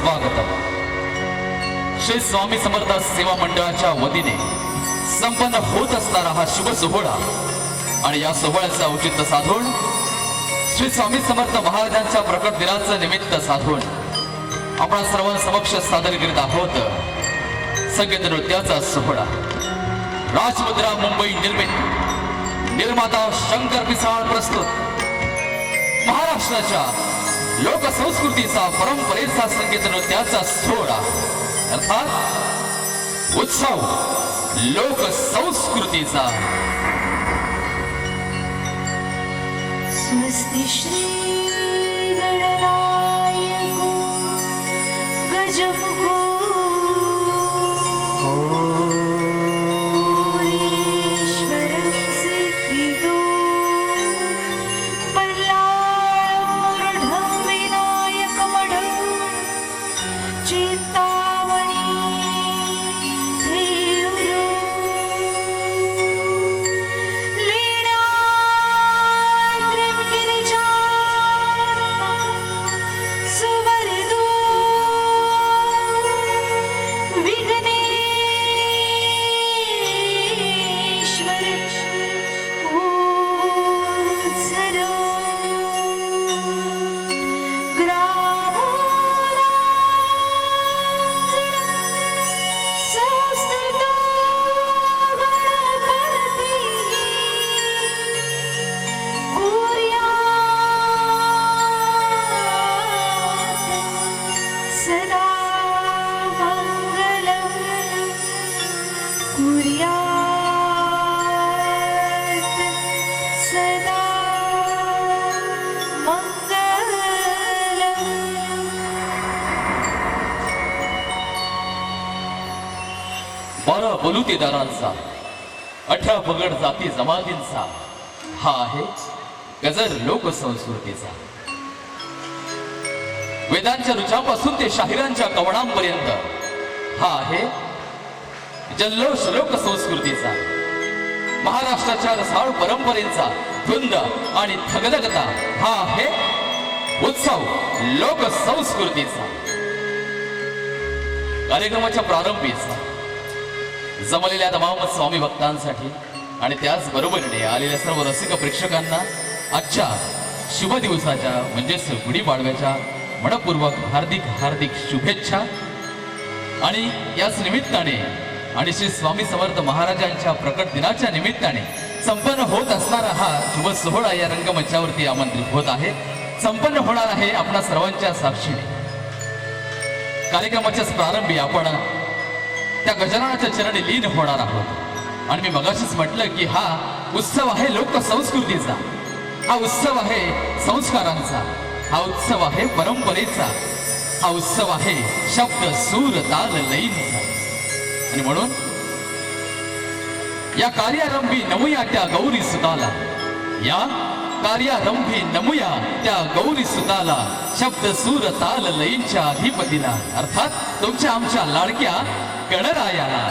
स्वागतम। श्री स्वामी समर्थ सेवा मंडळाच्या वतीने संपन्न होत असणारा हा शुभ सोहळा आणि या सोहळ्याचं औचित्य साधून श्री स्वामी समर्थ महाराजांच्या प्रकट दिनाचं निमित्त साधून आपण सर्वांसमक्ष सादर करीत आहोत संगीत नृत्याचा सोहळा। राजमुद्रा मुंबई निर्मित निर्माता शंकर पिसाळ प्रस्तुत महाराष्ट्राच्या लोकसंस्कृतीचा परंपरेचा संगीत नृत्याचा सोहळा अर्थात उत्सव लोकसंस्कृतीचा। स्वस्ति श्री गणनायको गजमुखो बलुतेदारांचा 18 पगड जाती जमातींचा हा आहे गजर लोकसंस्कृतीचा। वेदांच्या रुचापासून ते शाहिरांच्या कवनांपर्यंत हा आहे जल्लोष लोकसंस्कृतीचा। महाराष्ट्राच्या रसाळ परंपरेचा धुंद आणि धगधगता हा आहे उत्सव लोकसंस्कृतीचा। कार्यक्रमाच्या प्रारंभीच जमलेल्या तमाम स्वामी भक्तांसाठी आणि त्याचबरोबरीने आलेल्या सर्व रसिक प्रेक्षकांना आजच्या शुभ दिवसाच्या म्हणजेच गुढीपाडव्याच्या मनपूर्वक हार्दिक हार्दिक शुभेच्छा। आणि याच निमित्ताने आणि श्री स्वामी समर्थ महाराजांच्या प्रकट दिनाच्या निमित्ताने संपन्न होत असणारा हा शुभ सोहळा या रंगमंचावरती आमंत्रित होत आहे, संपन्न होणार आहे आपणा सर्वांच्या साक्षीने। कार्यक्रमाच्या प्रारंभी आपण त्या गजाननाच्या चरणी लीन होणार आहोत आणि मी मगाशीच म्हटलं की हा उत्सव आहे लोकसंस्कृतीचा, हा उत्सव आहे संस्कारांचा, हा उत्सव आहे परंपरेचा, हा उत्सव आहे शब्द सूर ताल लयींचा। आणि म्हणून या कार्यारंभी नमुया त्या गौरी सुताला, या कार्यारंभी नमुया त्या गौरी सुताला, शब्द सूर ताल लयींच्या अधिपतीला अर्थात तुमच्या आमच्या लाडक्या गणरायाला।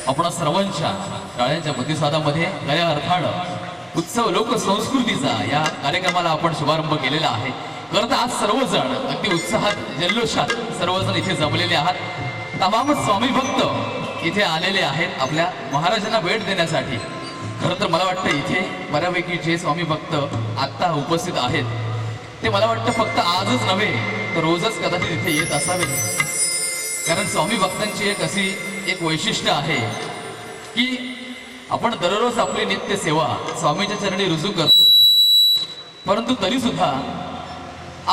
आपण सर्वांच्या शाळेच्या प्रतिसादामध्ये खऱ्या अर्थानं उत्सव लोकसंस्कृतीचा या कार्यक्रमाला आपण शुभारंभ केलेला आहे. खरं तर आज सर्वजण अगदी उत्साहात जल्लोषात सर्वजण इथे जमलेले आहात. तमाम स्वामी भक्त इथे आलेले आहेत आपल्या महाराजांना भेट देण्यासाठी. खरं तर मला वाटतं इथे बऱ्यापैकी जे स्वामी भक्त आत्ता उपस्थित आहेत ते मला वाटतं फक्त आजच नव्हे तर रोजच कदाचित इथे येत असावेत. कारण स्वामी भक्तांची एक वैशिष्ट्य आहे की आपण दररोज आपली नित्य सेवा स्वामीच्या चरणी रुजू करतो, परंतु तरी सुद्धा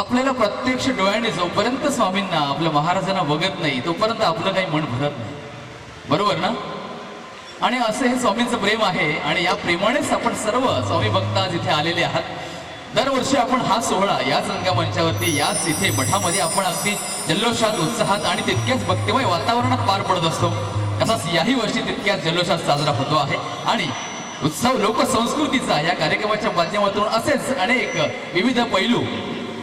आपल्याला प्रत्यक्ष डोळ्याने जोपर्यंत स्वामींना आपल्या महाराजांना बघत नाही तोपर्यंत आपलं काही मन भरत नाही. बरोबर ना? आणि असं हे स्वामींचं प्रेम आहे आणि या प्रेमानेच आपण सर्व स्वामी भक्त आज इथे आलेले आहात. दरवर्षी आपण हा सोहळा याच रंगमंचावरती याच इथे मठामध्ये आपण अगदी जल्लोषात उत्साहात आणि तितक्याच भक्तिमय वातावरणात पार पडत असतो. तसाच याही वर्षी तितक्याच जल्लोषात साजरा होतो आहे. आणि उत्सव लोकसंस्कृतीचा या कार्यक्रमाच्या माध्यमातून असेच अनेक विविध पैलू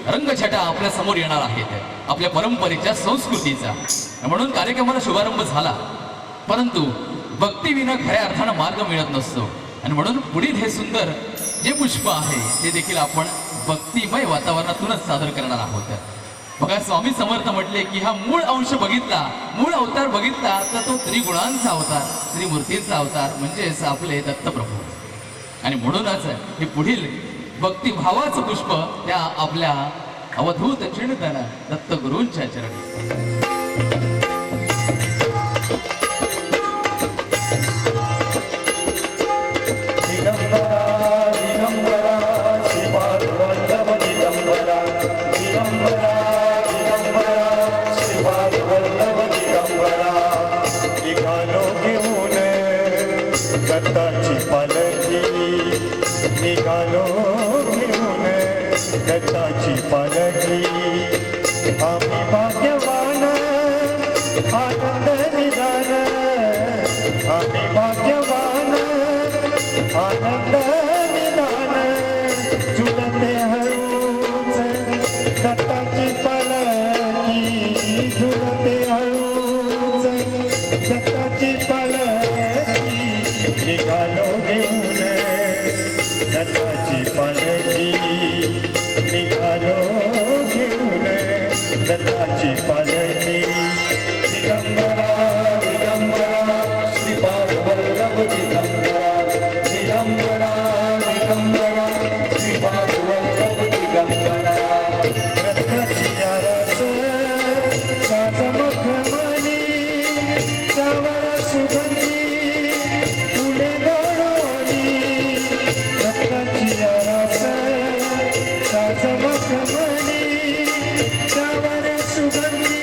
रंगछटा आपल्या समोर येणार आहेत आपल्या परंपरेच्या संस्कृतीचा. म्हणून कार्यक्रमाला शुभारंभ झाला, परंतु भक्तीविना खऱ्या अर्थानं मार्ग मिळत नसतो. आणि म्हणून पुढील हे सुंदर जे पुष्प आहे ते देखील आपण भक्तिमय वातावरणातूनच सादर करणार आहोत. बघा, स्वामी समर्थ म्हटले की हा मूळ अंश बघितला, मूळ अवतार बघितला तर तो त्रिगुणांचा अवतार, त्रिमूर्तींचा अवतार म्हणजेच आपले दत्तप्रभू. आणि म्हणूनच हे पुढील भक्तिभावाचं पुष्प त्या आपल्या अवधूत चिंतन दत्तगुरूंच्या चरणी. दत्ताची पालखी निघालो घेऊन, दत्ताची पालखी आम्ही भाग्यवान आनंद निदान, आम्ही भाग्यवान आनंद निदान. झुलते हळूच दत्ताची पालखी, झुलते हळूच दत्ताची पालखी निघालो घेऊन, दत्ताची पालखी निघालो घेऊन, दत्ताची पालखी. दिगंबरा दिगंबरा श्रीपाद वल्लभ दिगंबरा, दिगंबरा दिगंबरा श्रीपाद वल्लभ दिगंबरा. रत्नाची आरस साजमख मणी सावर सुगंधी फुले गळोनी, रत्नाची आरस साजमख मणी सावर सुगंधी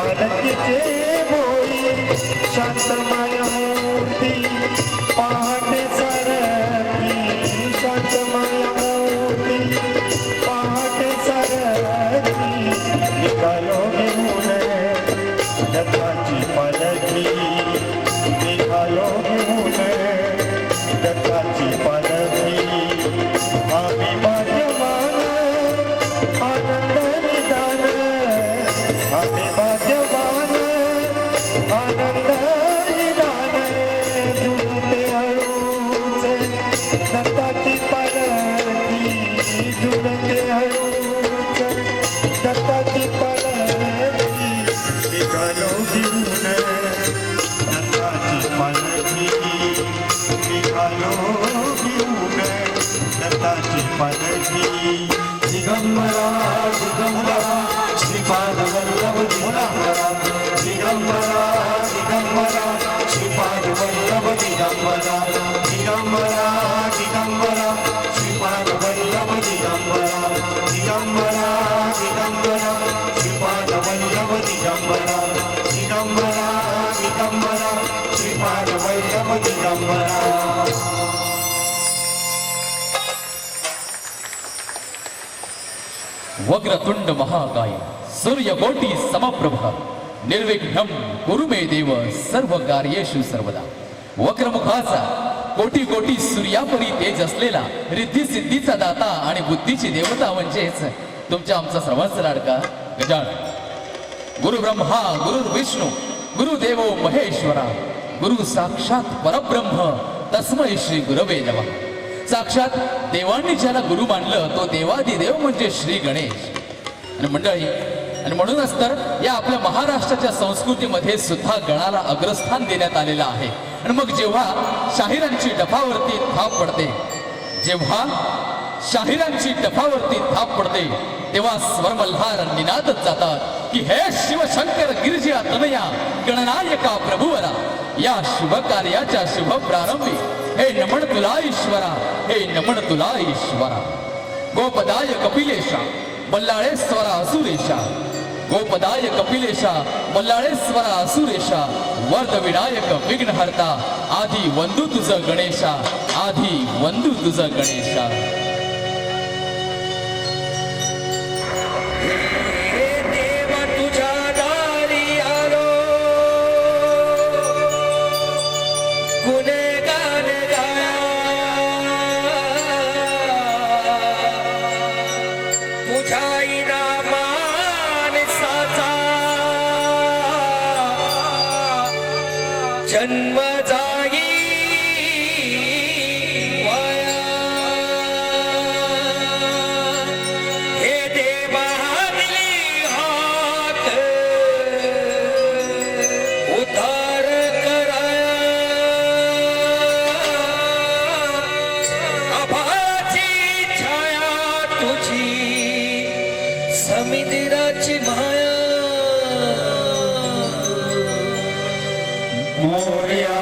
पालकीचे बोई शांतमय मूर्ती पहाटे सरती शांतमय मूर्ती पहाटे सरती निघालो घेऊन दत्ताची पालखी निघालो घेऊन दत्ताची पालखी आम्ही भाग्यवान आनंद निदान आम्ही भाग्यवान आनंद निदान झुलते हळूच दत्ताची पालखी झुलते हळूच दत्ताची पालखी निघालो घेऊन दत्ताची पालखी निघालो घेऊन दत्ताची पालखी दिगंबरा दिगंबरा श्रीपाद वल्लभ दिगंबरा दिगंबरा दिगंबरा श्रीपाद वल्लभ दिगंबरा दिगंबरा दिगंबरा श्रीपाद वल्लभ दिगंबरा दिगंबरा दिगंबरा श्रीपाद वल्लभ दिगंबरा दिगंबरा दिगंबरा श्रीपाद वल्लभ दिगंबरा वक्रतुंड महाकाय सूर्यकोटी समप्रभ निर्विघ्नं कुरु मे देव सर्व कार्येषु सर्वदा. वक्रमुखाचा कोटी कोटी सूर्यापरी तेज असलेला रिद्धी सिद्धीचा दाता आणि बुद्धीची देवता म्हणजेच तुमच्या आमचा सर्वांचा लाडका गजानन. गुरु ब्रह्मा गुरु विष्णू गुरुदेवो महेश्वरा गुरु साक्षात परब्रह्म तस्मै श्री गुरवे नमः. साक्षात देवांनी ज्याला गुरु मानलं तो देवादिदेव म्हणजे श्री गणेश. आणि मंडळी आणि म्हणूनच तर या आपल्या महाराष्ट्राच्या संस्कृतीमध्ये सुद्धा गणाला अग्रस्थान देण्यात आलेलं आहे. आणि मग जेव्हा शाहिरांची डफावरती थाप पडते जेव्हा शाहिरांची डफावरती थाप पडते तेव्हा स्वरमल्हार निनादत जातात की हे शिवशंकर गिरिजा तनया गणनायका प्रभुवरा या शुभ कार्याच्या शुभ प्रारंभी हे नमन तुला ईश्वरा हे नमन तुला ईश्वरा. गोपदाय कपिलेशा बल्लाळेश्वरा असुरेशा गोपदाय कपिलेशा बल्लाळेश्वरा असुरेशा वर्ध विनायक विघ्नहर्ता आधी वंदू तुझ गणेशा आधी वंदू तुझ गणेशा. जन्म जाई वाया हे देवा दिली हात उद्धार कराया आभाची छाया तुझी समुद्राची माया मोरया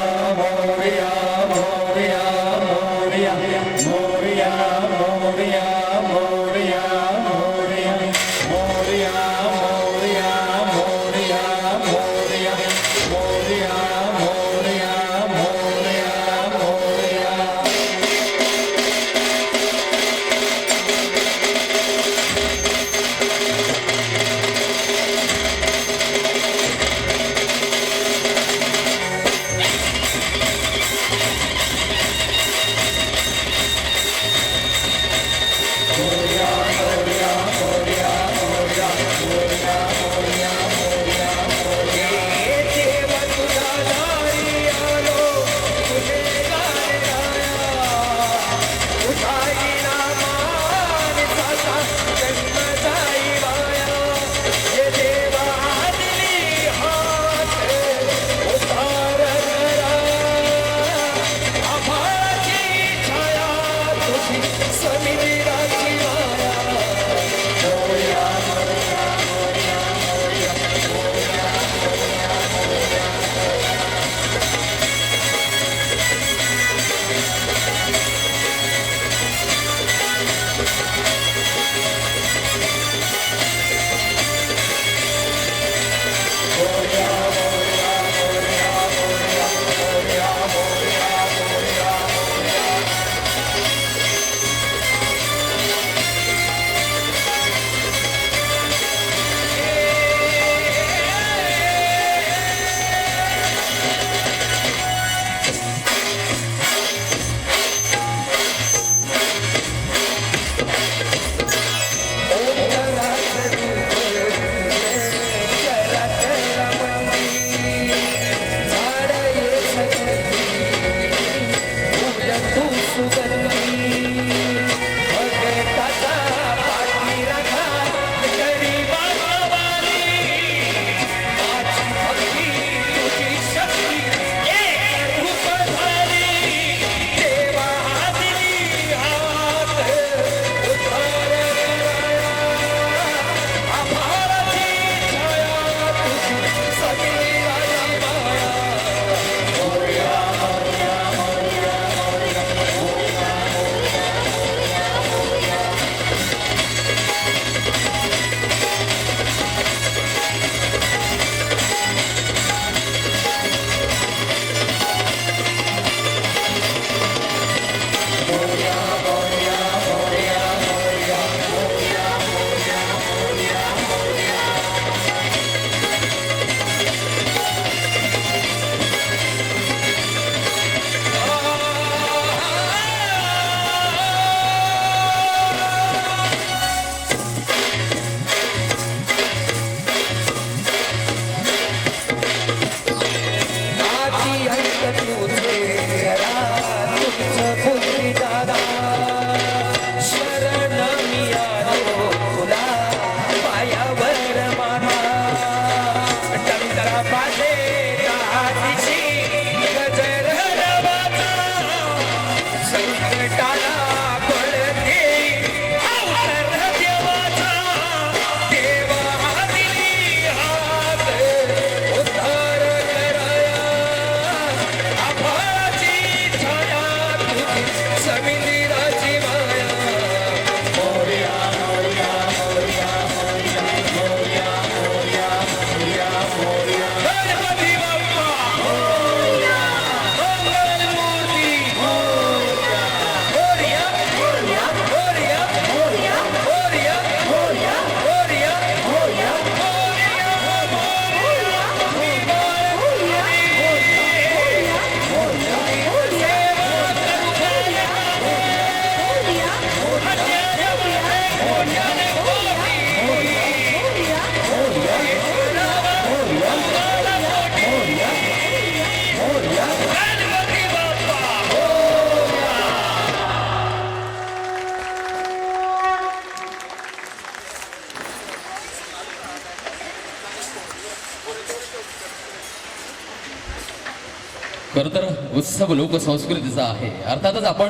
खरं तर उत्सव लोकसंस्कृतीचा आहे. अर्थातच आपण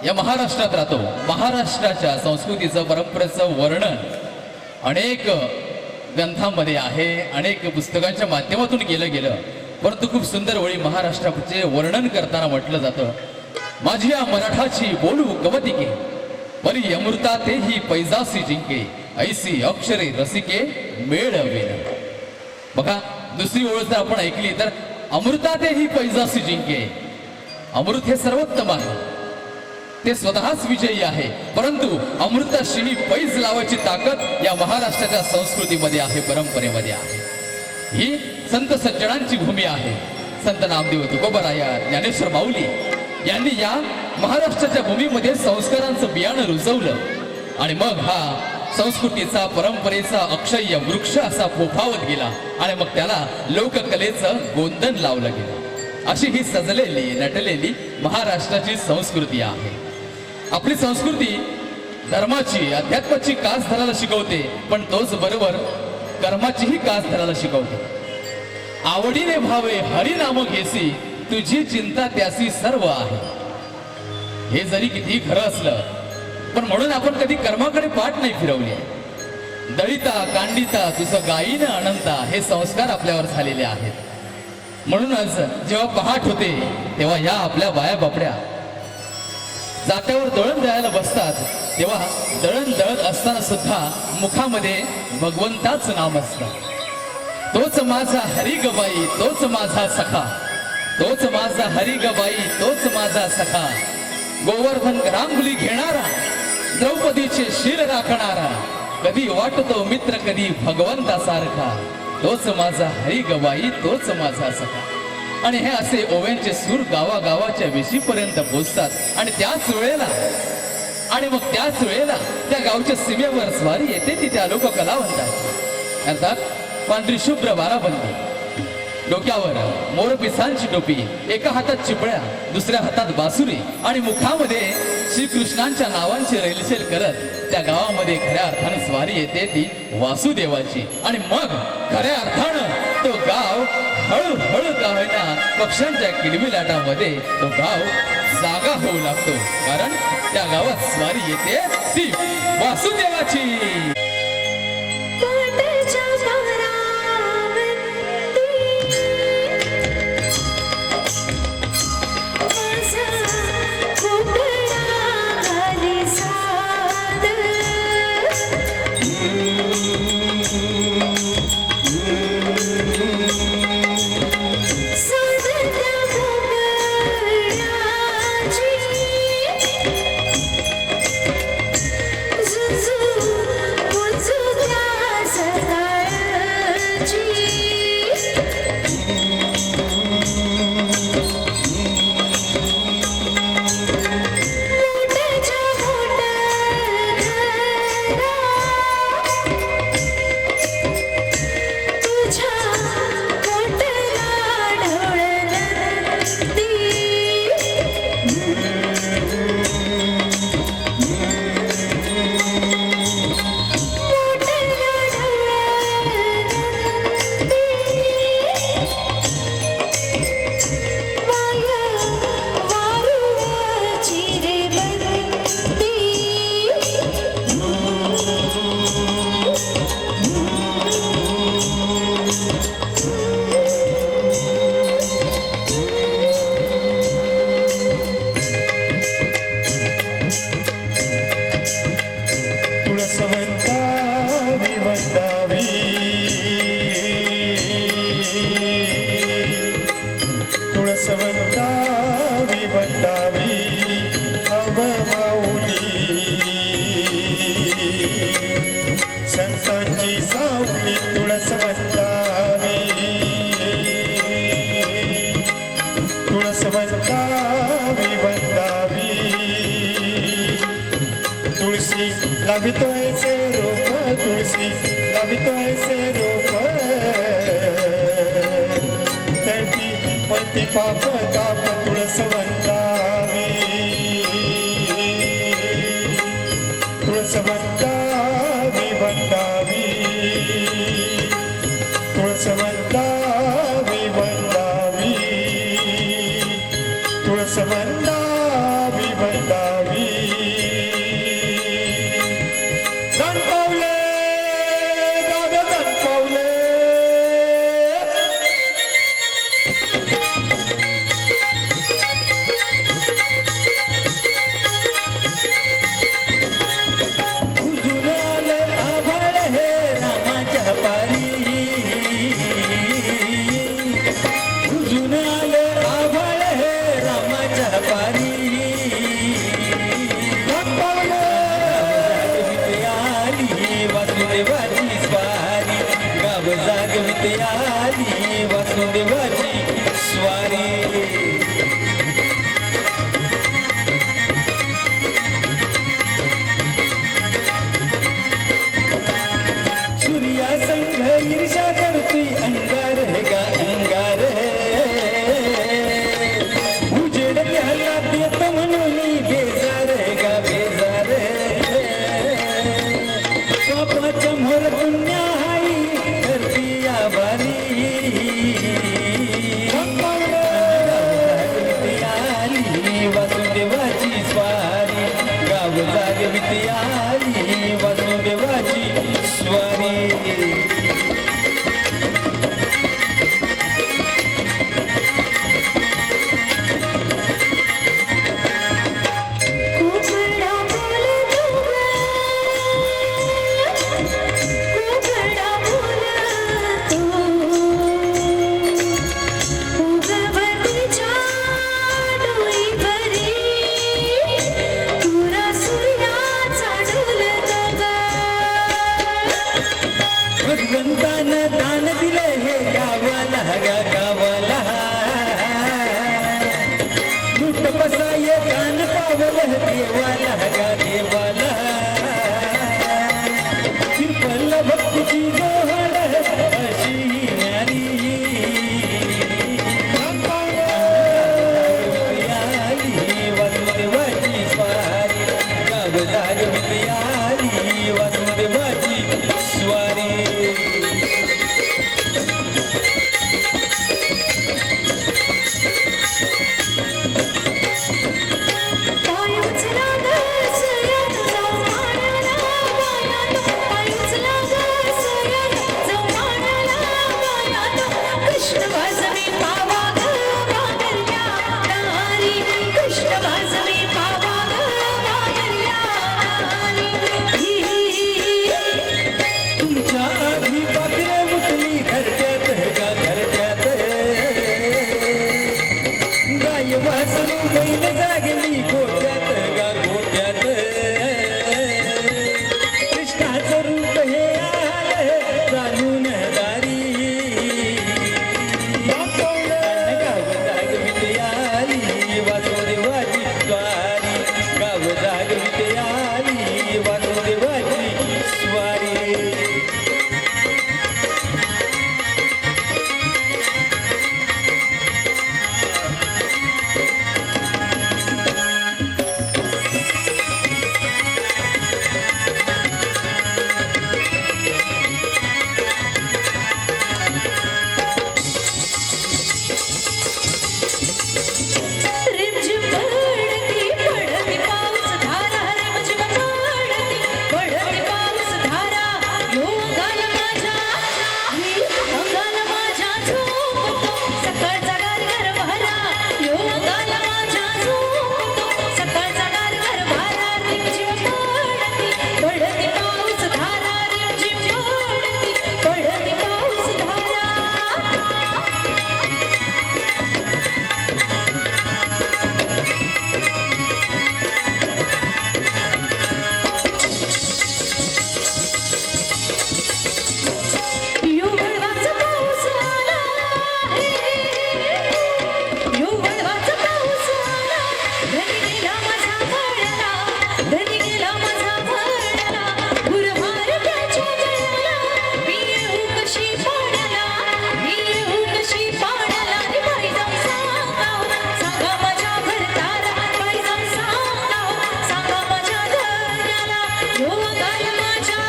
या महाराष्ट्रात राहतो. महाराष्ट्राच्या संस्कृतीचं परंपरेचं वर्णन अनेक ग्रंथांमध्ये आहे, अनेक पुस्तकांच्या माध्यमातून केलं गेलं. परंतु खूप सुंदर ओळी महाराष्ट्राचे वर्णन करताना म्हटलं जातं, माझी या मराठाची बोलू कवतिके परी अमृता तेही पैजासी जिंके ऐसी अक्षरे रसिके मेळवेन. बघा, दुसरी ओळ जर आपण ऐकली तर अमृता तेही पैजासी जिंके. अमृत हे सर्वोत्तम आहे, ते स्वतःच विजयी आहे. परंतु अमृताशी पैज लावायची ताकद या महाराष्ट्राच्या संस्कृतीमध्ये आहे, परंपरेमध्ये आहे. ही संत सज्जनांची भूमी आहे. संत नामदेव तुकोबराया, ज्ञानेश्वर माऊली यांनी या महाराष्ट्राच्या भूमीमध्ये संस्कारांचं बियाणं रुजवलं आणि मग हा संस्कृतीचा परंपरेचा अक्षय्य वृक्ष असा फोफावत गेला आणि मग त्याला लोककलेचं गोंधन लावलं गेलं. अशी ही सजलेली नटलेली महाराष्ट्राची संस्कृती आहे. आपली संस्कृती धर्माची अध्यात्माची कास धरायला शिकवते, पण तोच बरोबर कर्माचीही कास धरायला शिकवते. आवडीने भावे हरिनाम घेसी तुझी चिंता त्यासी सर्व आहे. हे जरी किती खरं असलं, पण म्हणून आपण कधी कर्माकडे पाठ नाही फिरवली. दळिता कांडिता तुझं गायीनं अनंता हे संस्कार आपल्यावर झालेले आहेत. म्हणूनच जेव्हा पहाट होते तेव्हा या आपल्या बाया बापड्या जात्यावर दळण द्यायला बसतात, तेव्हा दळण दळत असताना सुद्धा मुखामध्ये भगवंताचं नाम असतं. तोच माझा हरी गबाई, तोच माझा सखा, तोच माझा हरी गबाई, तोच माझा सखा. गोवर्धन रांगोली घेणारा, द्रौपदीचे शिर राखणारा, कधी वाटतो मित्र कधी भगवंतासारखा. तोच माझा हरी गबाई, तोच माझा सखा. आणि हे असे ओव्यांचे सूर गावागावाच्या वेशीपर्यंत पोचतात आणि त्याच वेळेला त्या गावच्या सीमेवर स्वारी येते ती त्या लोक कलावंताची. अर्थात पांढरी शुभ्र बाराबंदी, डोक्यावर मोरपिसांची टोपी, एका हातात चिपळ्या, दुसऱ्या हातात बासुरी आणि मुखामध्ये श्रीकृष्णांच्या नावांची रेलचेल करत त्या गावामध्ये खऱ्या अर्थानं स्वारी येते ती वासुदेवाची. आणि मग खऱ्या अर्थानं तो गाव हळूहळू का होईना पक्ष्यांच्या किलबिलाटामध्ये तो गाव जागा होऊ लागतो, कारण त्या गावात स्वारी येते ती वासुदेवाची. संतांची सावली तुळस वंदावी, तुळस वंदावी वंदावी. तुळशी लावितोय से रोप, तुळशी लावितोय से रोप. तळती पळती पाप ताप तुळस वंदावी, तुळस वंदावी वंदावी, तुळस वंदावी वंदावी. गाव जागविते आली वासुदेवाची स्वारी सूर्या संघ ईर्षा करती अंगार है गा अंगार है उजेड त्याला देत म्हणून बेजार है गा बेजार है पापाच्या मोर पुण्य हाई करती आभारी आली वासुदेवाची स्वारी गाव जागविते आली वासुदेवाची स्वारी कुबडा बोल तू उगवतीच्या डोई भरी तुरा सूर्याचा डुलत ग भगवंतानं दान दिलं हे गावाला गा गावाला लुट बसाय कान पावलं देवाला गा देवाला शिरपल भक्तीची जोहर अशी न्यारी आली वासुदेवाची स्वारी गाव जागविते आली वासुदेवाची स्वारी पाय उचला ग सयात जाऊ मानाला वायात पाय उचला ग सयात जाऊ मानाला वायात कृष्ण वाजवे पावा ग वानरया नारी कृष्ण वाजवे पावा ग वानरया नारी तुमच्या आधी पाखरे मुतली घरट्यात गा घरट्यात गाय वासरू बैल जागली गोट्यात गा गोट्यात कृष्णाचं रूप हे आलं चालून दारी गाव जागविते आली वासुदेवाची स्वारी गाव जागविते आली वासुदेवाची स्वारी रिमझिम पडती पडती पाऊस धारा रिमझिम पडती पाऊस धारा यो अंगाला माझ्या अंगाला माझ्या झोपतो सकाळचा गारगार वारा यो अंगाला माझ्या झोपतो सकाळचा गारगार वारा रिमझिम पडती पाऊस धारा रिमझिम पडती पाऊस धारा यो वळवाचा पाऊस आला यो वळवाचा पाऊस आला धनी गेला माझा भरला धनी गेला माझा भरला गुरहार त्याच्या गळ्याला मी येऊ कशी पाण्याला मी येऊ कशी पाण्याला रे बाई जाऊन सांगा माझ्या घरदारा बाई जाऊन सांगा माझ्या घराला यो अंगाला माझ्या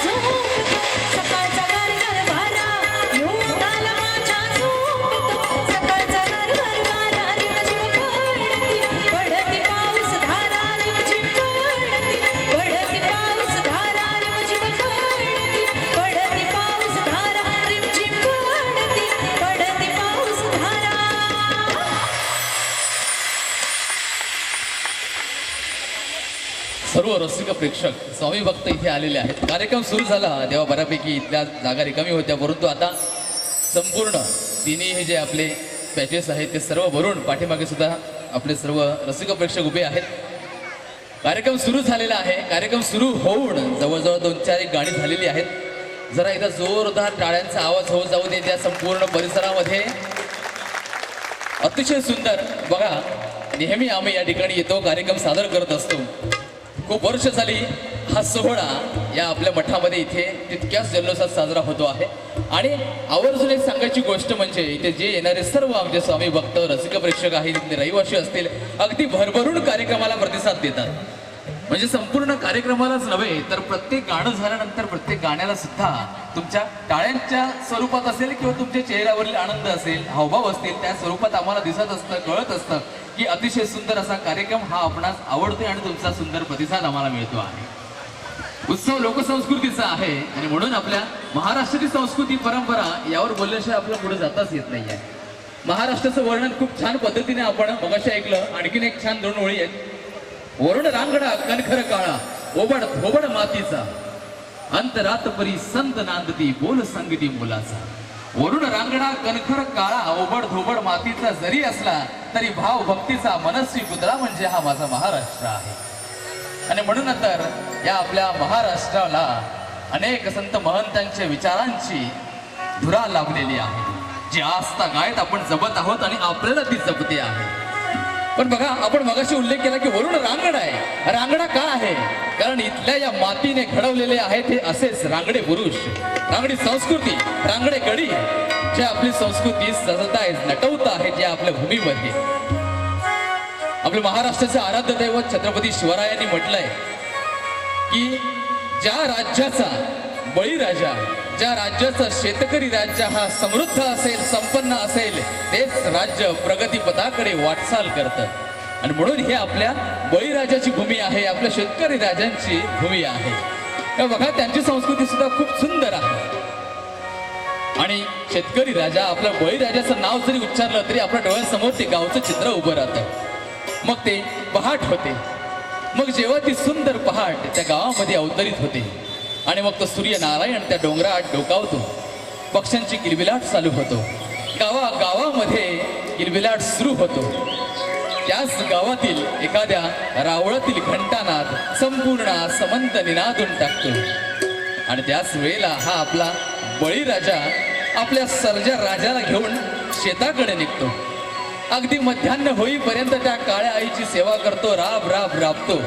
झोपतो सकाळचा गारगार वारा यो अंगाला माझ्या झोपतो सकाळचा गारगार वारा रिमझिम पडती पाऊस धारा रिमझिम पडती पाऊस धारा रिमझिम पडती पाऊस धारा रिमझिम पडती पाऊस धारा सर्व रसिक प्रेक्षक स्वामी भक्त इथे आलेले आहेत. कार्यक्रम सुरू झाला तेव्हा बऱ्यापैकी इथल्या जागा रिकामी होत्या, परंतु आता संपूर्ण तिन्ही हे जे आपले पॅचेस आहेत ते सर्व भरून पाठीमागे सुद्धा आपले सर्व रसिक प्रेक्षक उभे आहेत. कार्यक्रम सुरू झालेला आहे. कार्यक्रम सुरू होऊन जवळजवळ 2-4 गाणी झालेली आहेत. जरा एकदा जोरदार टाळ्यांचा आवाज होत जाऊ दे त्या संपूर्ण परिसरामध्ये. अतिशय सुंदर. बघा, नेहमी आम्ही या ठिकाणी येतो, कार्यक्रम सादर करत असतो. खूप वर्ष झाली हा सोहळा या आपल्या मठामध्ये इथे तितक्याच जल्लोषात साजरा होतो आहे. आणि आवर्जून एक सांगायची गोष्ट म्हणजे इथे जे येणारे सर्व आमचे स्वामी भक्त रसिक प्रेक्षक आहेत, इथले रहिवासी असतील, अगदी भरभरून कार्यक्रमाला प्रतिसाद देतात. म्हणजे संपूर्ण कार्यक्रमालाच नव्हे तर प्रत्येक गाणं झाल्यानंतर प्रत्येक गाण्याला सुद्धा तुमच्या टाळ्यांच्या स्वरूपात असेल किंवा तुमच्या चेहऱ्यावरील आनंद असेल, हावभाव असतील, त्या स्वरूपात आम्हाला दिसत असतं, कळत असतं की अतिशय सुंदर असा कार्यक्रम हा आपणास आवडतोय आणि तुमचा सुंदर प्रतिसाद आम्हाला मिळतो आहे. उत्सव लोकसंस्कृतीचा आहे आणि म्हणून आपल्या महाराष्ट्राची संस्कृती परंपरा यावर बोलल्याशिवाय आपल्याला पुढे जाताच येत नाही आहे. महाराष्ट्राचं वर्णन खूप छान पद्धतीने आपण मगाशी ऐकलं. आणखीन एक छान 2 ओळी आहेत. वरुण रांगडा कणखर काळा ओबड धोबड मातीचा अंतरात परी संत नांदती बोल संगती मुलाचा. वरुण रांगडा कणखर काळा ओबड धोबड मातीचा जरी असला तरी भाव भक्तीचा मनस्वी पुतळा म्हणजे हा माझा महाराष्ट्र आहे. आणि म्हणून तर या आपल्या महाराष्ट्राला अनेक संत महंतांच्या विचारांची धुरा लाभलेली आहे, जी आस्था गायत आपण जपत आहोत आणि आपल्याला ती जपते आहे. पण बघा, आपण मगाशी उल्लेख केला की वरुण रांगडा आहे. रांगडा का आहे? कारण इथल्या या मातीने घडवलेले आहेत हे असेच रांगडे पुरुष, रांगडी संस्कृती, रांगडे गडी, जे आपली संस्कृती सजतायत, नटवत आहेत या आपल्या भूमीमध्ये. आपल्या महाराष्ट्राचे आराध्य दैवत छत्रपती शिवरायांनी म्हटलंय की ज्या राज्याचा बळीराजा, ज्या राज्याचा शेतकरी राज्य हा समृद्ध असेल, संपन्न असेल, तेच राज्य प्रगतीपथाकडे वाटचाल करतं. आणि म्हणून हे आपल्या बळीराजाची भूमी आहे, आपल्या शेतकरी राजांची भूमी आहे. बघा, त्यांची संस्कृती सुद्धा खूप सुंदर आहे. आणि शेतकरी राजा, आपल्या बळीराजाचं नाव जरी उच्चारलं तरी आपल्या डोळ्यासमोर ते गावचं चित्र उभं राहतं. मग ते पहाट होते. मग जेव्हा ती सुंदर पहाट त्या गावामध्ये अवतरित होते आणि मग तो सूर्यनारायण त्या डोंगरात डोकावतो, पक्ष्यांची किलबिलाट चालू होतो, गावामध्ये किलबिलाट सुरू होतो. त्याच गावातील एखाद्या रावळातील घंटानाद संपूर्ण समंत निनादून टाकतो. आणि त्याच वेळेला हा आपला बळीराजा आपल्या सर्जा राजाला घेऊन शेताकडे निघतो. अगदी मध्यान्ह होईपर्यंत त्या काळ्या आईची सेवा करतो, राबतो.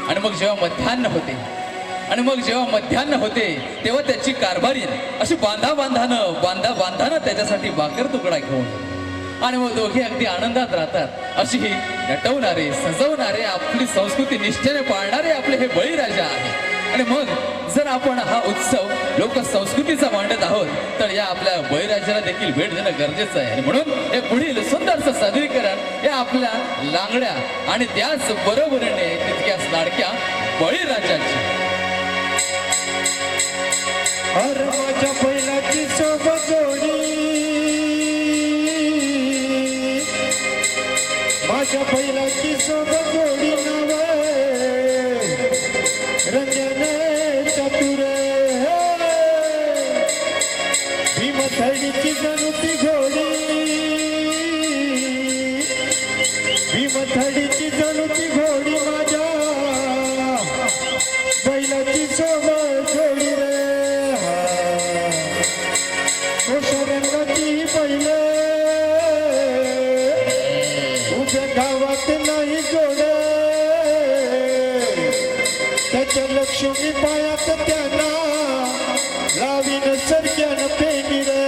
आणि मग जेव्हा मध्यान्ह होते तेव्हा त्याची कारभारीन अशी बांधानं त्याच्यासाठी भाकर तुकडा घेऊन, आणि मग दोघे अगदी आनंदात राहतात. अशी ही नटवणारे, सजवणारे, आपली संस्कृती निष्ठेने पाळणारे आपले हे बळीराजा आहे. आणि मग जर आपण हा उत्सव लोकसंस्कृतीचा मांडत आहोत तर या आपल्या बळीराजाला देखील भेट देणं गरजेचं आहे. आणि म्हणून हे पुढील सुंदरचं सादरीकरण या आपल्या लांगड्या आणि त्याच बरोबरीने तितक्याच लाडक्या बळीराजाची. अरे माझ्या बैलाची सोबत जोडी, माझ्या बैलाची सोबत जोडी नव रंजन चतुर, भीमथडीची जणू ती घोडी, भीमथडीची जणू ती घोडी माझ्या बैलाची सोबत जोडी रे. रंगाची बैल उभ्या गावात नाही जोड, त्याच्या लक्ष्मी पायात त्यांना लावीन सरक्यान पेनी रे.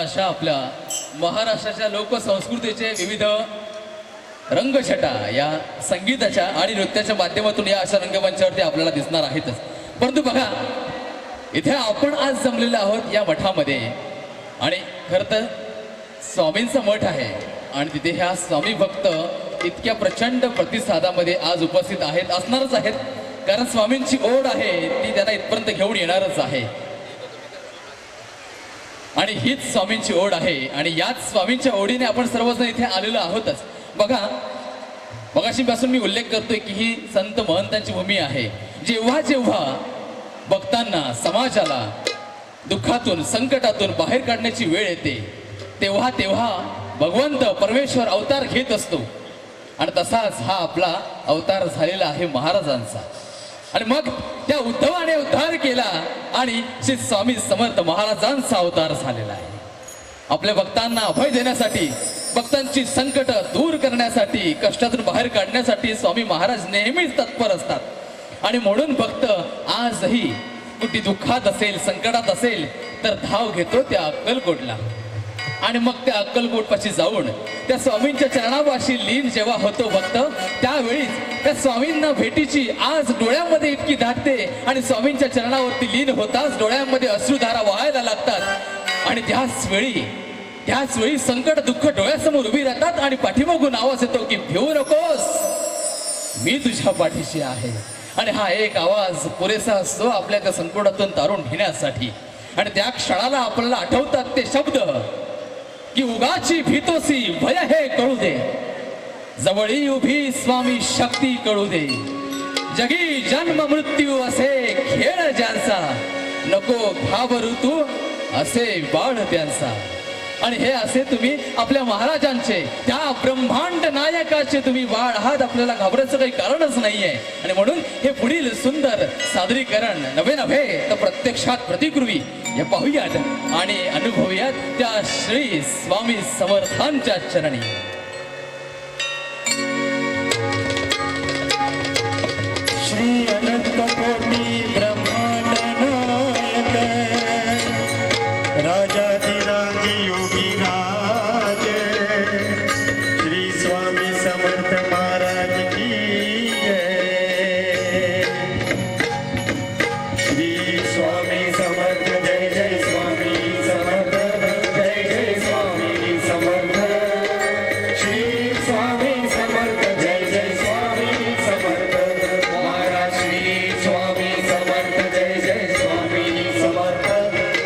अशा आपल्या महाराष्ट्राच्या लोकसंस्कृतीचे विविध रंगछटा या संगीताच्या आणि नृत्याच्या माध्यमातून या अशा रंगमंचावरती आपल्याला दिसणार आहेतच. परंतु बघा, इथे आपण आज जमलेलो आहोत या मठामध्ये आणि खरं तर स्वामींचा मठ आहे आणि तिथे ह्या स्वामी भक्त इतक्या प्रचंड प्रतिसादामध्ये आज उपस्थित आहेत, असणारच आहेत, कारण स्वामींची ओढ आहे ती त्यांना इथपर्यंत घेऊन येणारच आहे आणि हीच स्वामींची ओढ आहे आणि याच स्वामींच्या ओढीने आपण सर्वजण इथे आलेलो आहोतच. बघा, मगाशीपासून मी उल्लेख करतोय की ही संत महंतांची भूमी आहे. जेव्हा जेव्हा भक्तांना, समाजाला दुःखातून, संकटातून बाहेर काढण्याची वेळ येते तेव्हा तेव्हा भगवंत परमेश्वर अवतार घेत असतो आणि तसाच हा आपला अवतार झालेला आहे महाराजांचा. आणि मग त्या उद्धवाने उद्धार केला आणि श्री स्वामी समर्थ महाराजांचा अवतार झालेला आहे. आपल्या भक्तांना अभय देण्यासाठी, भक्तांची संकट दूर करण्यासाठी, कष्टातून बाहेर काढण्यासाठी स्वामी महाराज नेहमीच तत्पर असतात आणि म्हणून भक्त आजही कुठे दुःखात असेल, संकटात असेल तर धाव घेतो त्या अक्कलकोटला आणि मग त्या अक्कलकोटपाशी जाऊन त्या स्वामींच्या चरणापाशी लीन जेव्हा होतो भक्त, त्यावेळीच त्या स्वामींना भेटीची आज डोळ्यामध्ये इतकी दाटते आणि स्वामींच्या चरणावरती लीन होताच डोळ्यामध्ये अश्रुधारा वाहायला लागतात आणि त्याच वेळी संकट, दुःख डोळ्यासमोर उभी राहतात आणि पाठीमागून आवाज येतो की भिवू नकोस, मी तुझ्या पाठीशी आहे. आणि हा एक आवाज पुरेसा असतो आपल्या त्या संकटातून तारून घेण्यासाठी. आणि त्या क्षणाला आपल्याला आठवतात ते शब्द की उगाची भीतोसी भय हे कळू दे, जवळी उभी स्वामी शक्ती कळू दे, जगी जन्म मृत्यू असे खेळ ज्यांचा, नको घाबरू तू असे बाळ त्यांचा. आणि हे असे तुम्ही आपल्या महाराजांचे, त्या ब्रह्मांड नायकाचे तुम्ही बाळ आहात, आपल्याला घाबरायचं काही कारणच नाहीये. आणि म्हणून हे पुढील सुंदर सादरीकरण नवे तर प्रत्यक्षात प्रतिकृती हे पाहूयात आणि अनुभवूयात त्या श्री स्वामी समर्थांच्या चरणी. श्री अनंत कोटी ब्रह्मांड नायक राजाधिराज योगी राज श्री स्वामी समर्थ महाराज की जय. श्री स्वामी समर्थ जय जय स्वामी समर्थ जय जय स्वामी समर्थ. श्री स्वामी समर्थ जय जय स्वामी समर्थ महाराज. श्री स्वामी समर्थ जय जय स्वामी समर्थ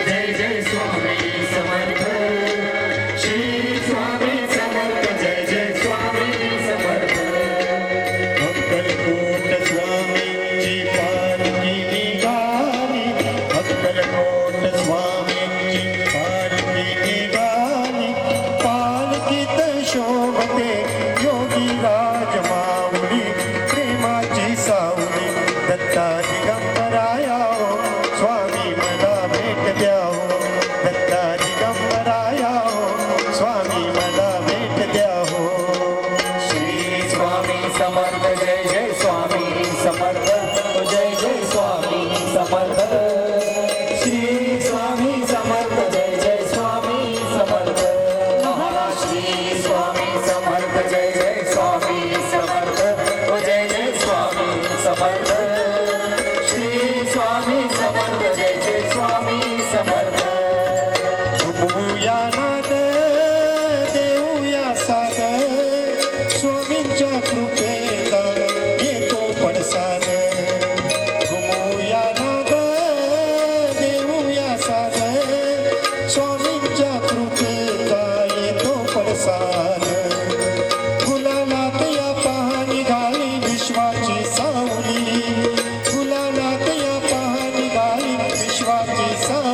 जय जय स्वामी समर्थ. श्री स्वामी समर्थ जय जय स्वामी समर्थ. अक्कलकोट स्वामींची पालखी निघाली, अक्कलकोट स्वामींची पालखी निघाली, पालखीत शोभते योगी राज माऊली, प्रेमाची सावली दत्ता दिगंबराया हो, स्वामी मला भेट द्या हो, दत्ता दिगंबराया हो, स्वामी मला भेट द्या हो. श्री स्वामी समर्थ जय जय स्वामी समर्थ जय जय स्वामी समर्थ. श्री स्वामी समर्थ जय जय स्वामी समर्थ महाराज. श्री स्वामी समर्थ जय जय स्वामी समर्थ जय जय स्वामी समर्थ. श्री स्वामी समर्थ जय जय स्वामी समर्थ. झुंबूया नाद देऊया साद, स्वामींच्या कृपेचा येतो पडसाद. घुमूया नाद देऊया साद, स्वामींच्या कृपेचा येतो पडसाद. गुलालात या पहा निघाली विश्वाची सावली, गुलालात या पहा निघाली विश्वाची सावली.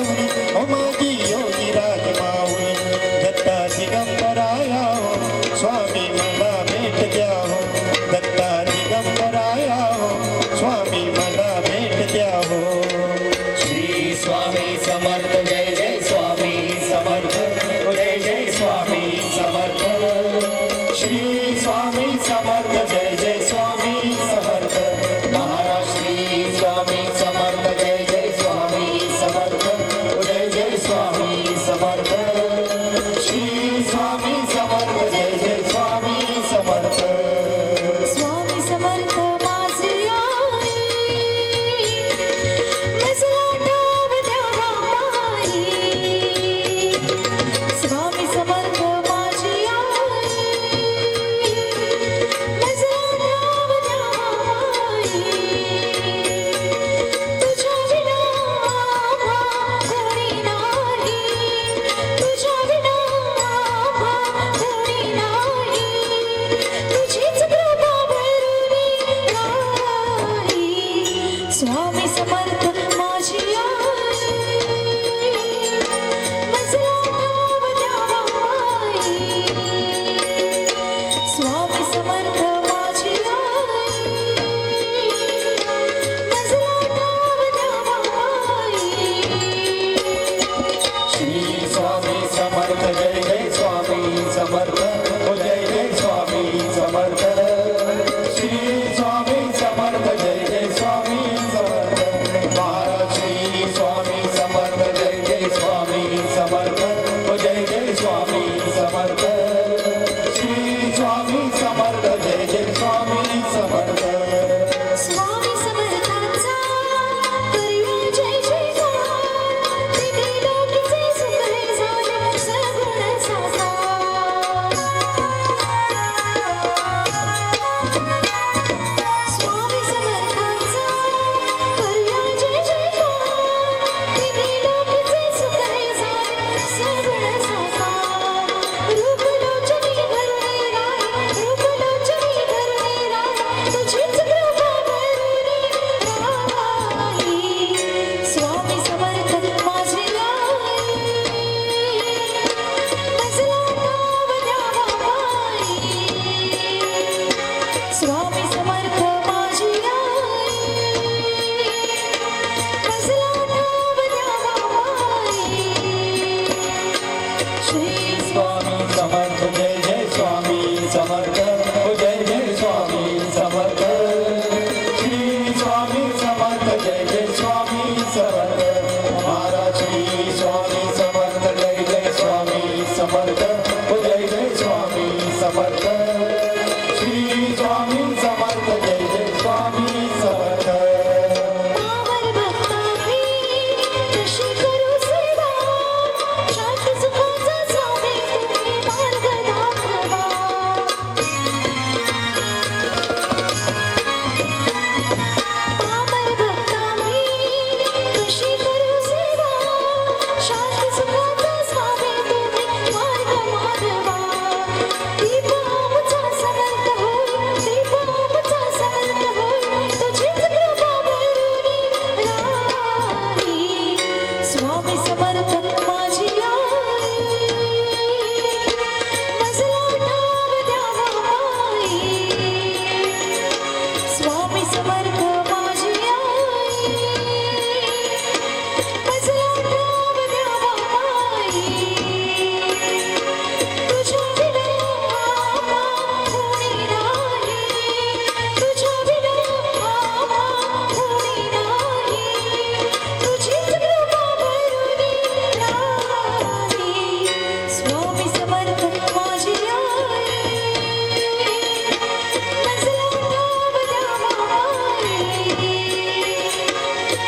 स्वामी समर्थ माझी आई मजला ठाव द्यावा माई स्वामी समर्थ माझी आई मजला ठाव द्यावा माई श्री स्वामी समर्थ जय जय स्वामी समर्थ हो जय जय स्वामी समर्थ श्री स्वामी समर्थ जय जय स्वामी समर्थ महाराज श्री स्वामी समर्थ जय जय स्वामी समर्थ हो जय जय स्वामी समर्थ श्री स्वामी समर्थ जय जय स्वामी समर्थ स्वामी समर्थांचा करूया जय जयकार तिथे लोकीचे सुख हे झाले सगुण साकार स्वामी समर्थांचा करूया जय जयकार तिथे लोकीचे सुख हे झाले सगुण साकार रूपलोचनी भरुणी राय रूपलोचनी भरुणी राय तुझीच कृपा भरुणी राही स्वामी समर्थ माझी आई मजला ठाव द्यावा माई स्वामी समर्थ माझी आई मजला ठाव द्यावा माई श्री स्वामी समर्थ जय जय स्वामी समर्थ हो जय जय स्वामी समर्थ श्री स्वामी समर्थ जय जय स्वामी समर्थ महाराज श्री स्वामी समर्थ जय जय स्वामी समर्थ हो जय जय स्वामी समर्थ श्री स्वामी समर्थ जय जय स्वामी समर्थ पावन भक्तांनी कशी करू सेवा शांती सुखाचा स्वामी तुम्ही मार्ग दाखवा पावन भक्तांनी कशी करू सेवा शांती सुखाचा स्वामी तुम्ही मार्ग मागवा दीप आमचा समर्थ होय दीप आमचा समर्थ होय तुझीच कृपा भरुणी राही स्वामी समर्थ माझी आई मजला ठाव द्यावा माई स्वामी समर्थ माझी आई मजला ठाव द्यावा माई तुझ्या विना आम्हा कोणी नाही तुझ्या विना आम्हा कोणी नाही तुझीच कृपा भरुणी राही स्वामी समर्थ माझी आई मजला ठाव द्यावा माई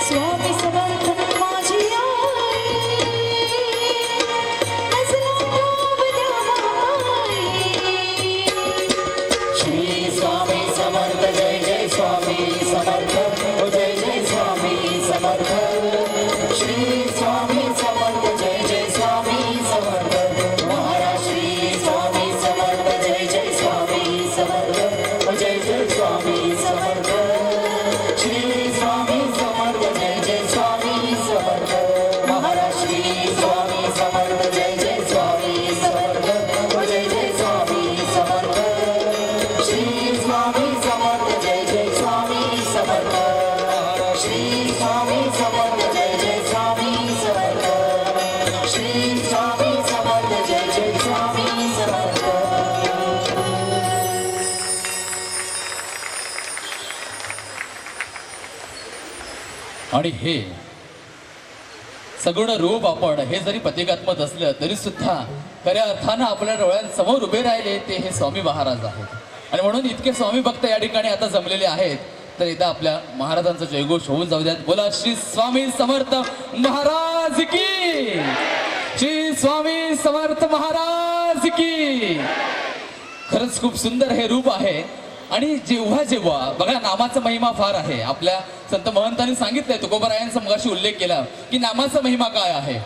स्वामी समर्थ माझी आई मजला ठाव द्यावा माई श्री स्वामी समर्थ जय जय स्वामी समर्थ हो जय जय स्वामी समर्थ श्री स्वामी समर्थ जय जय स्वामी समर्थ महाराज श्री स्वामी समर्थ जय जय स्वामी समर्थ हो जय जय स्वामी समर्थ श्री स्वामी समर्थ जय जय स्वामी समर्थ महाराज श्री स्वामी समर्थ जय जय स्वामी समर्थ हो जय जय स्वामी समर्थ श्री स्वामी समर्थ जय जय स्वामी समर्थ श्री स्वामी समर्थ जय जय स्वामी समर्थ श्री स्वामी समर्थ जय जय स्वामी समर्थ आणि हे सगुण रूप आपण हे जरी प्रतिकात्मक असलं तरी सुद्धा खऱ्या अर्थानं आपल्या डोळ्यांसमोर उभे राहिले ते हे स्वामी महाराज आहेत आणि म्हणून इतके स्वामी भक्त या ठिकाणी आता जमलेले आहेत तर एकदा आपल्या महाराजांचा जयघोष होऊन जाऊ द्यात. बोला श्री स्वामी समर्थ महाराज की, श्री स्वामी समर्थ महाराज की. खरंच खूप सुंदर हे रूप आहे आणि जेव्हा जेव्हा बघा नामाचा महिमा फार आहे. आपल्या संत महंतांनी सांगितलंय, तुकोबारायांचा मगाशी उल्लेख केला की नामाचा महिमा काय आहे.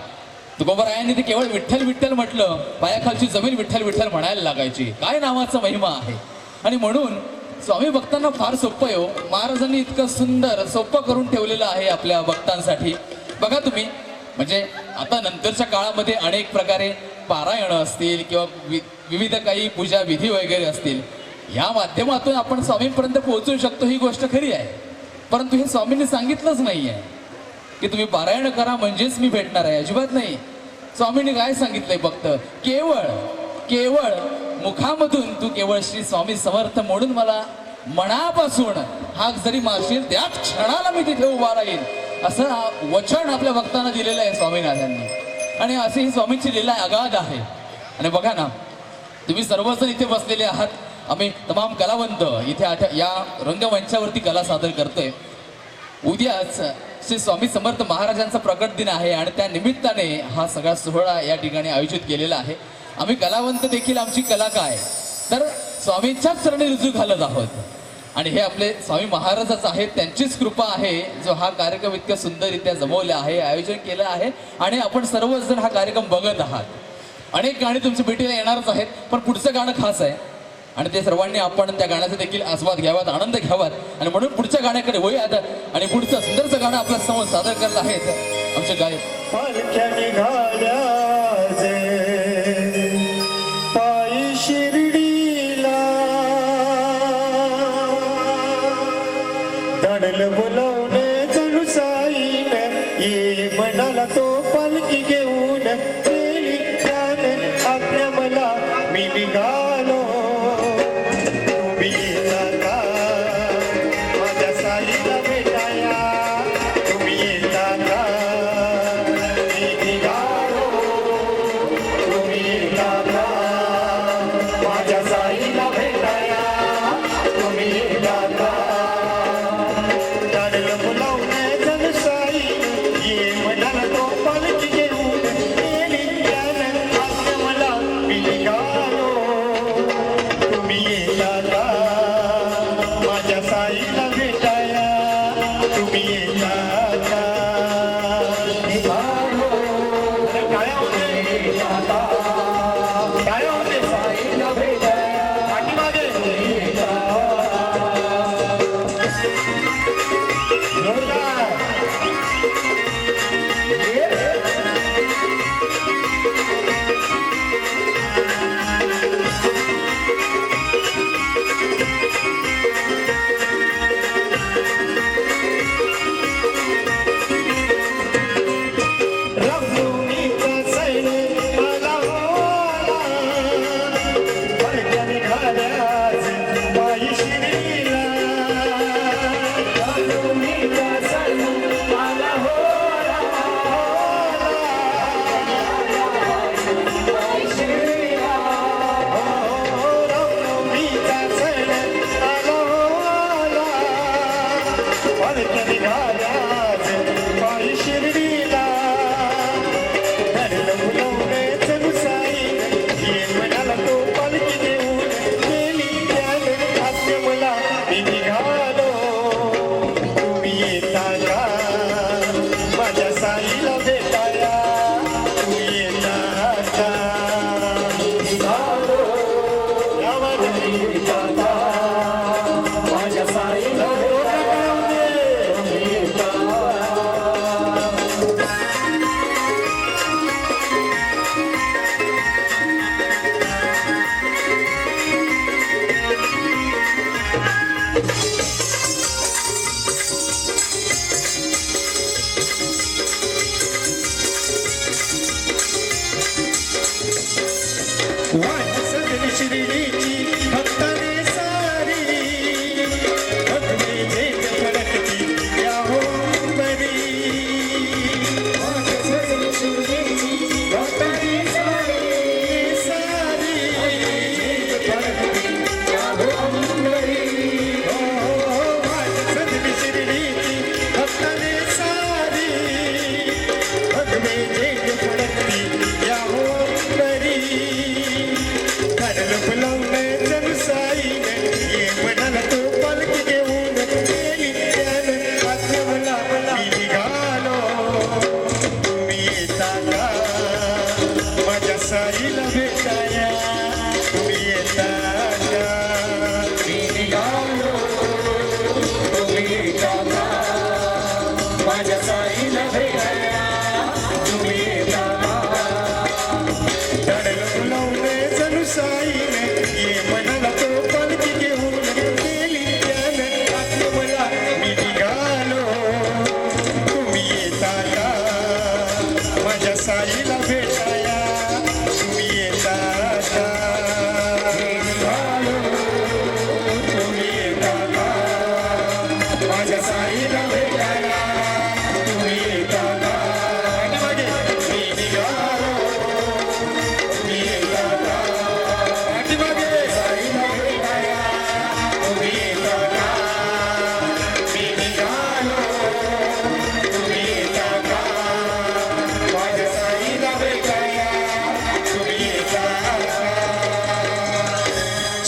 तुकोबारायांनी ते केवळ विठ्ठल विठ्ठल म्हटलं, पायाखालची जमीन विठ्ठल विठ्ठल म्हणायला लागायची. काय नामाचा महिमा आहे. आणि म्हणून स्वामी भक्तांना फार सोपं आहे हो. महाराजांनी इतकं सुंदर सोपं करून ठेवलेलं आहे आपल्या भक्तांसाठी. बघा तुम्ही, म्हणजे आता नंतरच्या काळामध्ये अनेक प्रकारे पारायण असतील किंवा विविध काही पूजा विधी वगैरे असतील, या माध्यमातून आपण स्वामींपर्यंत पोहोचू शकतो, ही गोष्ट खरी आहे. परंतु हे स्वामींनी सांगितलंच नाही आहे की तुम्ही पारायण करा म्हणजेच मी भेटणार आहे, अजिबात नाही. स्वामींनी काय सांगितलंय फक्त, केवळ केवळ मुखामधून तू केवळ श्री स्वामी समर्थ म्हणून मला मनापासून हाक जरी मारशील त्याच क्षणाला मी तिथे उभा राहील, असं वचन आपल्या भक्तांना दिलेलं आहे स्वामीनाथांनी. आणि अशी ही स्वामींची लीला अगाध आहे. आणि बघा ना, तुम्ही सर्वजण इथे बसलेले आहात, आम्ही तमाम कलावंत इथे या रंगमंचावरती कला सादर करतोय. उद्याच श्री स्वामी समर्थ महाराजांचा प्रकट दिन आहे आणि त्या निमित्ताने हा सगळा सोहळा या ठिकाणी आयोजित केलेला आहे. आम्ही कलावंत देखील आमची कला काय तर स्वामींच्याच चरणी रुजू घालत आहोत. आणि हे आपले स्वामी महाराजच आहेत, त्यांचीच कृपा आहे जो हा कार्यक्रम इतक्या सुंदररित्या जमवला आहे, आयोजन केलं आहे. आणि आपण सर्वजण हा कार्यक्रम बघत आहात. अनेक गाणी तुमच्या भेटीला येणारच आहेत, पण पुढचं गाणं खास आहे आणि ते सर्वांनी आपण त्या गाण्याचा देखील आस्वाद घ्यावात, आनंद घ्यावात. आणि म्हणून पुढच्या गाण्याकडे वळूयात. आणि पुढचं सुंदरचं गाणं आपल्या समोर सादर करत आहेत आमचे गायक. पालख्या निघाल्या जे पायी शिर्डीला, दडल बोलावणे जणू साईन, ये म्हणाला तो पालखी घेऊन, गेली ज्ञान आपल्या मला मी निघालो. तुम्ही येता का माझ्या साईला भेटाया, तुम्ही येता का मी निघालो, तुम्ही येता का माझ्या साईला भेटाया, तुम्ही येता का. दडल बोलावणे जण साई, ये म्हणाला तो पालखी घेऊन, गेली ज्ञान आपल्या मला मी निघालो. तुम्ही येता का माझ्या साईला भेटाया, तुम्ही येता का निघालो. काय होते काय होते साईला भेटाया, पाठीमागे जोरदार. रघुनीचा सैन मला होला, पालख्या निघाल्याच पायी शिर्डीला. रघुनीचा सैन मला होला, पायी शिर्डीला. रघुनीचा सैन मला होला, पालख्या निघाल्याच पायी शिर्डीला. धरलं फुलवणे जणू साई, ये म्हणाला तो पालखी घेऊन, गेली ज्ञान आपल्या मला मी निघालो. तुम्ही येता का माझ्या साईला भेटाया, तुम्ही येता का निघालो. यामध्ये येता का माझ्या साईला भेटाया, तुम्ही येता माझ्या साईला भेटायला तुम्ही येता दडलवले जणू साईने ये मनाला तो पालखी घेऊन गेली त्याने आत्मला मी निघालो तुम्ही येता का माझ्या साईला भेटाया तुम्ही येता का निघालो तुम्ही येता का माझ्या साईला भेटाया तुम्ही येता का पाठीमागे मी निघालो तुम्ही येता का पाठीमागे साईला भेटाया तुम्ही येता का मी निघालो तुम्ही येता का माझ्या साईला भेटाया तुम्ही येता का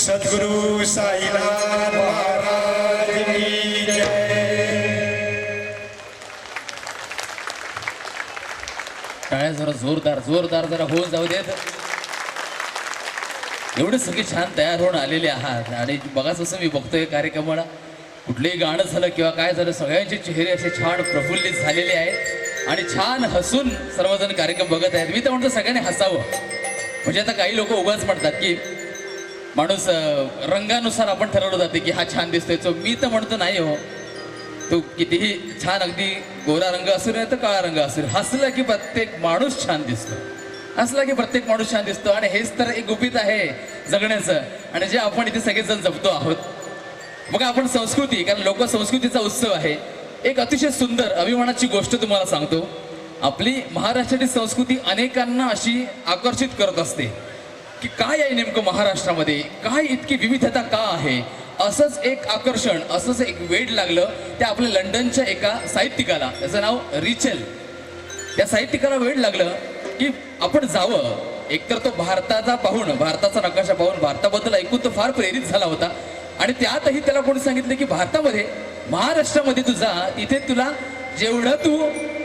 सद्गुरु साईनाथ महाराज की जय टाळ्या जरा जोरदार जोरदार जरा होऊन जाऊ देत. एवढे सगळे छान तयार होऊन आलेले आहात आणि बघा जसं मी बघतोय कार्यक्रमाला कुठलंही गाणं झालं किंवा काय झालं सगळ्यांचे चेहरे असे छान प्रफुल्लित झालेले आहेत आणि छान हसून सर्वजण कार्यक्रम बघत आहेत. मी तर म्हणतो सगळ्यांनी हसावं. म्हणजे आता काही लोक उगाच म्हणतात की माणूस रंगानुसार आपण ठरवलं जाते की हा छान दिसतोय. तो मी तर म्हणतो नाही हो, तो कितीही छान अगदी गोरा रंग असू नये तर काळा रंग असू नये, हसला की प्रत्येक माणूस छान दिसतो. हसला की प्रत्येक माणूस छान दिसतो आणि हेच तर एक गुपित आहे जगण्याचं आणि जे आपण इथे सगळेजण जपतो आहोत. बघा आपण संस्कृती, कारण लोक संस्कृतीचा उत्सव आहे. एक अतिशय सुंदर अभिमानाची गोष्ट तुम्हाला सांगतो. आपली महाराष्ट्राची संस्कृती अनेकांना अशी आकर्षित करत असते की काय आहे नेमकं महाराष्ट्रामध्ये, काय इतकी विविधता का आहे. असंच एक आकर्षण, असंच एक वेड लागलं त्या आपल्या लंडनच्या एका साहित्यिकाला, त्याचं नाव रिचेल. त्या साहित्यिकाला वेड लागलं की आपण जावं. एकतर तो भारताचा पाहून, भारताचा नकाशा पाहून भारताबद्दल ऐकून तो फार प्रेरित झाला होता आणि त्यातही त्याला कोणी सांगितलं की भारतामध्ये, महाराष्ट्रामध्ये तू जा, तिथे तुला जेवढं तू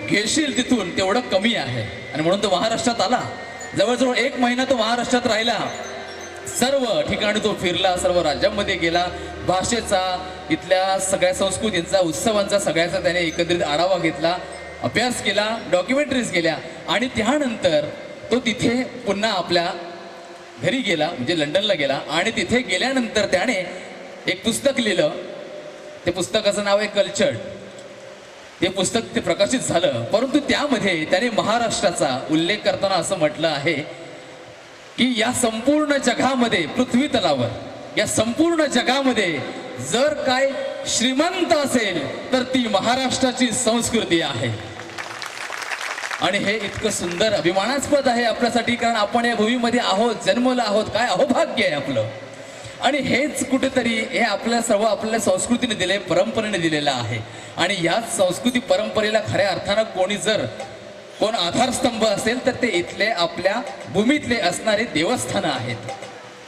घेशील तिथून तेवढं कमी आहे. आणि म्हणून तो महाराष्ट्रात आला. जवळजवळ 1 महिना तो महाराष्ट्रात राहिला. सर्व ठिकाणी तो फिरला, सर्व राज्यांमध्ये गेला. भाषेचा, इथल्या सगळ्या संस्कृतींचा, उत्सवांचा सगळ्याचा त्याने एकत्रित आढावा घेतला, अभ्यास केला, डॉक्युमेंटरीज केल्या आणि त्यानंतर तो तिथे पुन्हा आपल्या घरी गेला, म्हणजे लंडनला गेला. आणि तिथे गेल्यानंतर त्याने एक पुस्तक लिहिलं. ते पुस्तकाचं नाव आहे कल्चर्ड. ते पुस्तक ते प्रकाशित झालं, परंतु त्यामध्ये त्याने महाराष्ट्राचा उल्लेख करताना असं म्हटलं आहे की या संपूर्ण जगामध्ये, पृथ्वी तलावर या संपूर्ण जगामध्ये जर काय श्रीमंत असेल तर ती महाराष्ट्राची संस्कृती आहे. आणि हे इतकं सुंदर अभिमानास्पद आहे आपल्यासाठी, कारण आपण या भूमीमध्ये आहोत, जन्मलो आहोत. काय अहोभाग्य आहे आपलं. आणि हेच कुठेतरी हे आपल्या सर्व आपल्या संस्कृतीने दिले, परंपरेने दिलेलं आहे. आणि याच संस्कृती परंपरेला खऱ्या अर्थानं कोण आधारस्तंभ असेल तर ते इथले आपल्या भूमीतले असणारे देवस्थानं आहेत,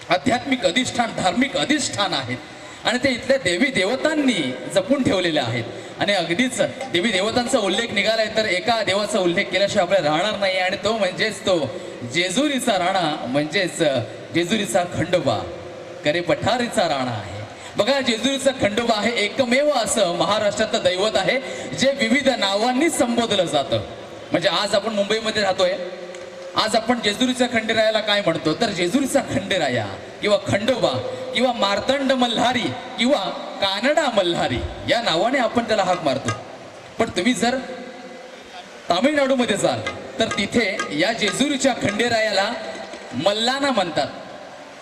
आध्यात्मिक अधिष्ठान, धार्मिक अधिष्ठान आहेत. आणि ते इथल्या देवी देवतांनी जपून ठेवलेले आहेत. आणि अगदीच देवी देवतांचा उल्लेख निघालाय तर एका देवाचा उल्लेख केल्याशिवाय आपल्याला राहणार नाही. आणि तो म्हणजेच तो जेजुरीचा राणा, म्हणजेच जेजुरीचा खंडोबा, करे पठारीचा राणा आहे. बघा, जेजुरीचा खंडोबा हे एकमेव असं महाराष्ट्रातलं दैवत आहे जे विविध नावांनी संबोधलं जातं. म्हणजे आज आपण मुंबईमध्ये राहतोय, आज आपण जेजुरीच्या खंडेरायाला काय म्हणतो तर जेजुरीचा खंडेराया किंवा खंडोबा किंवा मार्तंड मल्हारी किंवा कानडा मल्हारी या नावाने आपण त्याला हाक मारतो. पण तुम्ही जर तामिळनाडूमध्ये जाल तर तिथे या जेजुरीच्या खंडेरायाला मल्लाना म्हणतात.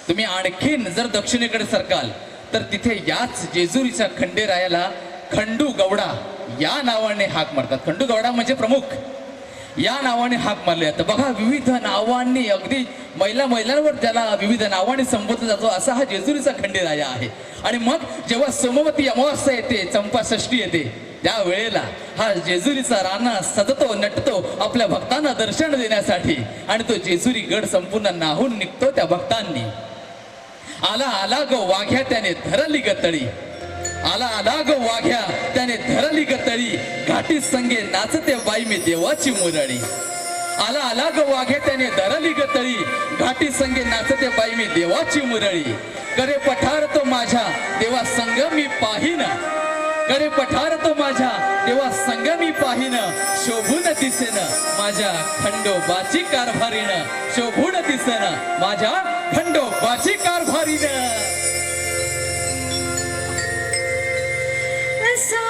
तुम्ही आणखीन जर दक्षिणेकडे सरकाल तर तिथे याच जेजुरीच्या खंडेरायाला खंडू गौडा या नावाने हाक मारतात. खंडू गौडा म्हणजे प्रमुख, या नावाने हाक मारले जातं. बघा, विविध नावांनी, अगदी महिलांवर त्याला विविध नावाने संबोधला जातो, असा हा जेजुरीचा खंडेराया आहे. आणि मग जेव्हा सोमवती अमावास्या येते, चंपा षष्ठी येते, त्या वेळेला हा जेजुरीचा राणा सजतो, नटतो आपल्या भक्तांना दर्शन देण्यासाठी. आणि तो जेजुरी गड संपूर्ण नाहून निघतो त्या भक्तांनी. आला आला ग वाघ्या त्याने धरली गतळी, आला आला ग वाघ्या त्याने धरली गतळी, घाटी संगे नाचते बाई मी देवाची मुरळी. आला आला ग वाघ्या त्याने धरली गतळी, घाटी संगे नाचते बाई मी देवाची मुरळी. करे पठार तो माझ्या देवा संग मी पाहिना, करे पठार तो माझ्या तेव्हा संग मी पाहिन शोभून दिसेन माझ्या खंडोबाची कारभारीन शोभून दिसेन माझ्या खंडोबाची कारभारीन असा